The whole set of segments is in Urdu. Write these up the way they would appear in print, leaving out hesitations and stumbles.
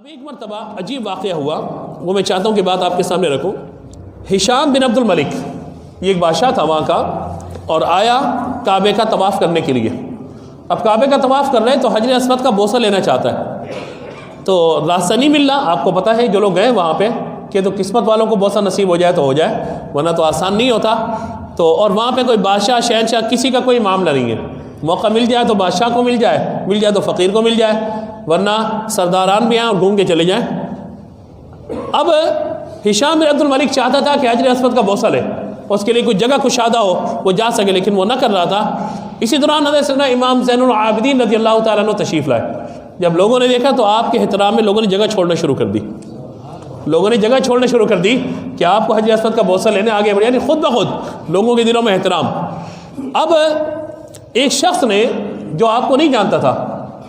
اب ایک مرتبہ عجیب واقعہ ہوا، وہ میں چاہتا ہوں کہ بات آپ کے سامنے رکھوں۔ ہشام بن عبد الملک یہ ایک بادشاہ تھا وہاں کا، اور آیا کعبے کا طواف کرنے کے لیے۔ اب کعبے کا طواف کر رہے تو حجر اسود کا بوسہ لینا چاہتا ہے، تو راستہ نہیں مل رہا۔ آپ کو پتہ ہے جو لوگ گئے وہاں پہ کہ تو قسمت والوں کو بوسہ نصیب ہو جائے تو ہو جائے، ورنہ تو آسان نہیں ہوتا۔ تو اور وہاں پہ کوئی بادشاہ شہنشاہ کسی کا کوئی معاملہ نہیں ہے، موقع مل جائے تو بادشاہ کو مل جائے تو فقیر کو مل جائے، ورنہ سرداران بھی آئیں اور گھوم کے چلے جائیں۔ اب ہشام بن عبد الملک چاہتا تھا کہ حجر اسود کا بوسہ لے، اس کے لیے کوئی جگہ کشادہ ہو وہ جا سکے، لیکن وہ نہ کر رہا تھا۔ اسی دوران حضرت سیدنا امام زین العابدین رضی اللہ تعالیٰ عنہ تشریف لائے۔ جب لوگوں نے دیکھا تو آپ کے احترام میں لوگوں نے جگہ چھوڑنا شروع کر دی، کہ آپ کو حجر اسود کا بوسہ لینے آگے بڑھے، یعنی خود بخود لوگوں کے دلوں میں احترام۔ اب ایک شخص نے جو آپ کو نہیں جانتا تھا،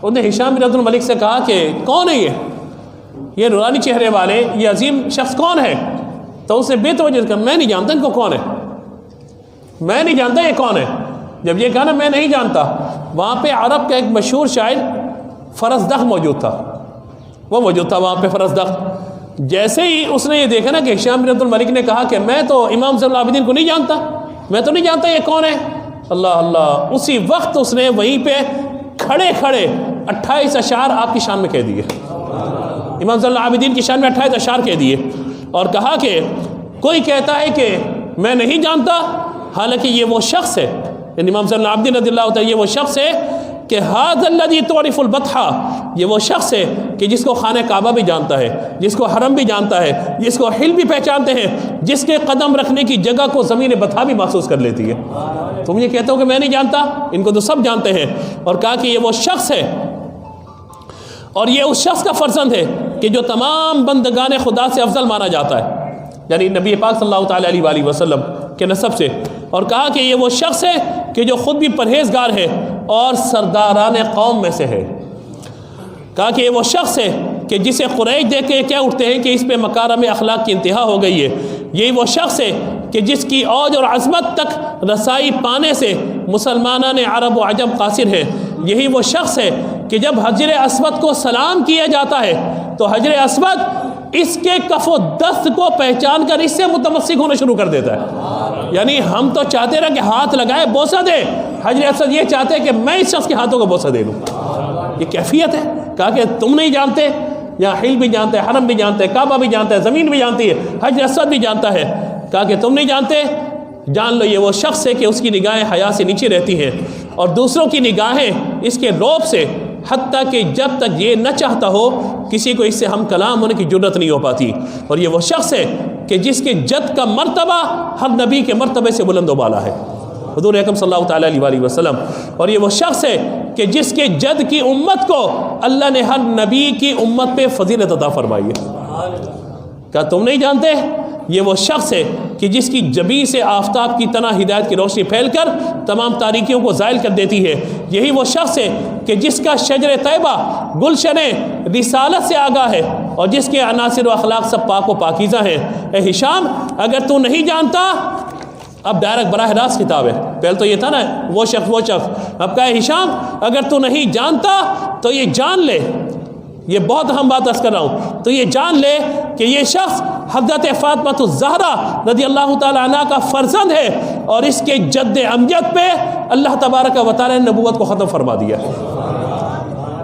انہوں نے ہشام بن عبد الملک سے کہا کہ کون ہے یہ نورانی چہرے والے، یہ عظیم شخص کون ہے؟ تو اس نے بے توجہ کہا میں نہیں جانتا ان کو کون ہے، میں نہیں جانتا یہ کون ہے۔ جب یہ کہا نا میں نہیں جانتا، وہاں پہ عرب کا ایک مشہور شاعر فرزدق موجود تھا، وہ موجود تھا وہاں پہ فرزدق۔ جیسے ہی اس نے یہ دیکھا نا کہ ہشام بن عبد الملک نے کہا کہ میں تو امام زین العابدین کو نہیں جانتا، میں تو نہیں جانتا یہ کون ہے، اللہ اللہ، اسی وقت اس نے وہیں پہ کھڑے 28 اشعار آپ کی شان میں کہہ دیے، امام زین العابدین کی شان میں 28 اشعار کہہ دیے، اور کہا کہ کوئی کہتا ہے کہ میں نہیں جانتا، حالانکہ یہ وہ شخص ہے، یعنی امام زین العابدین رضی اللہ تعالیٰ، یہ وہ شخص ہے کہ ھذا الذی تعرف البطحہ، یہ وہ شخص ہے کہ جس کو خانہ کعبہ بھی جانتا ہے، جس کو حرم بھی جانتا ہے، جس کو حل بھی پہچانتے ہیں، جس کے قدم رکھنے کی جگہ کو زمین بطحہ بھی محسوس کر لیتی ہے۔ تم یہ کہتے ہو کہ میں نہیں جانتا، ان کو تو سب جانتے ہیں۔ اور کہا کہ یہ وہ شخص ہے، اور یہ اس شخص کا فرزند ہے کہ جو تمام بندگان خدا سے افضل مانا جاتا ہے، یعنی نبی پاک صلی اللہ تعالیٰ علیہ وآلہ وسلم کے نسب سے۔ اور کہا کہ یہ وہ شخص ہے کہ جو خود بھی پرہیزگار ہے اور سرداران قوم میں سے ہے۔ کہا کہ یہ وہ شخص ہے کہ جسے قریش دیکھ کے کیا اٹھتے ہیں کہ اس پہ مکارم اخلاق کی انتہا ہو گئی ہے۔ یہی وہ شخص ہے کہ جس کی اوج اور عظمت تک رسائی پانے سے مسلمانان عرب و عجم قاصر ہیں۔ یہی وہ شخص ہے کہ جب حجر اسود کو سلام کیا جاتا ہے تو حجر اسود اس کے کف و دست کو پہچان کر اس سے متمسک ہونا شروع کر دیتا ہے۔ یعنی ہم تو چاہتے رہے کہ ہاتھ لگائے بوسہ دے، حجر اسود یہ چاہتے ہیں کہ میں اس شخص کے ہاتھوں کو بوسہ دے لوں۔ یہ کیفیت ہے۔ کہا کہ تم نہیں جانتے، یہاں حل بھی جانتا ہے، حرم بھی جانتا ہے، کعبہ بھی جانتا ہے، زمین بھی جانتی ہے، حجر اسود بھی جانتا ہے۔ کہا کہ تم نہیں جانتے، جان لو یہ وہ شخص ہے کہ اس کی نگاہیں حیا سے نیچے رہتی ہیں، اور دوسروں کی نگاہیں اس کے رعب سے، حتیٰ کہ جب تک یہ نہ چاہتا ہو کسی کو اس سے ہم کلام ہونے کی جرت نہیں ہو پاتی۔ اور یہ وہ شخص ہے کہ جس کے جد کا مرتبہ ہر نبی کے مرتبے سے بلند و بالا ہے، حضور اکرم صلی اللہ تعالیٰ علیہ وآلہ وسلم۔ اور یہ وہ شخص ہے کہ جس کے جد کی امت کو اللہ نے ہر نبی کی امت پہ فضیلت عطا فرمائی ہے۔ کیا تم نہیں جانتے؟ یہ وہ شخص ہے کہ جس کی جبین سے آفتاب کی طرح ہدایت کی روشنی پھیل کر تمام تاریکیوں کو زائل کر دیتی ہے۔ یہی وہ شخص ہے کہ جس کا شجر طیبہ گلشن رسالت سے آگاہ ہے، اور جس کے عناصر و اخلاق سب پاک و پاکیزہ ہیں۔ اے ہشام، اگر تو نہیں جانتا، اب ڈائریکٹ براہ راست کتاب ہے، پہلے تو یہ تھا نا وہ شخص، اب کہا ہشام اگر تو نہیں جانتا تو یہ جان لے، یہ بہت اہم بات عرض کر رہا ہوں، تو یہ جان لے کہ یہ شخص حضرت فاطمہ الزہرا رضی اللہ تعالیٰ عنہ کا فرزند ہے، اور اس کے جد امجد پہ اللہ تبارک و تعالیٰ نے نبوت کو ختم فرما دیا،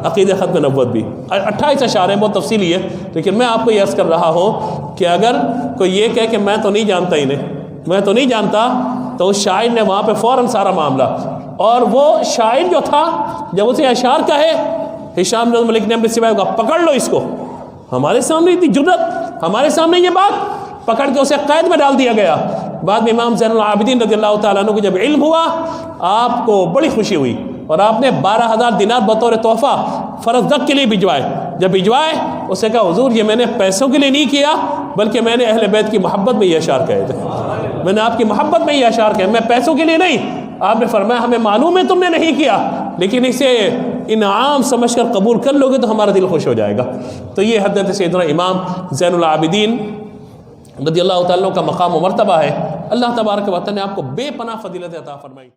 عقید ختم نبوت بھی۔ 28 اشعار ہیں، بہت تفصیلی ہے، لیکن میں آپ کو یہ عرض کر رہا ہوں کہ اگر کوئی یہ کہے کہ میں تو نہیں جانتا انہیں، میں تو نہیں جانتا، تو اس شاعر نے وہاں پہ فوراً سارا معاملہ، اور وہ شاعر جو تھا جب اسے اشعار کہے، ہشام بن عبد الملک نے اپنے سپاہیوں کو پکڑ لو اس کو، ہمارے سامنے اتنی جرت، ہمارے سامنے یہ بات، پکڑ کے اسے قید میں ڈال دیا گیا۔ بعد میں امام زین العابدین رضی اللہ تعالیٰ عنہ کو جب علم ہوا، آپ کو بڑی خوشی ہوئی، اور آپ نے 12,000 دینار بطور تحفہ فرزدق کے لیے بھجوائے۔ جب بھجوائے اسے کہا حضور یہ میں نے پیسوں کے لیے نہیں کیا، بلکہ میں نے اہل بیت کی محبت میں یہ اشعار کہے تھے، میں نے آپ کی محبت میں یہ اشعار کہے، میں پیسوں کے لیے نہیں۔ آپ نے فرمایا ہمیں معلوم ہے تم نے نہیں کیا، لیکن اسے انعام سمجھ کر قبول کر لو گے تو ہمارا دل خوش ہو جائے گا۔ تو یہ حضرت سیدنا امام زین العابدین رضی اللہ تعالیٰ کا مقام و مرتبہ ہے۔ اللہ تبارک و تعالیٰ نے آپ کو بے پناہ فضیلت عطا فرمائی۔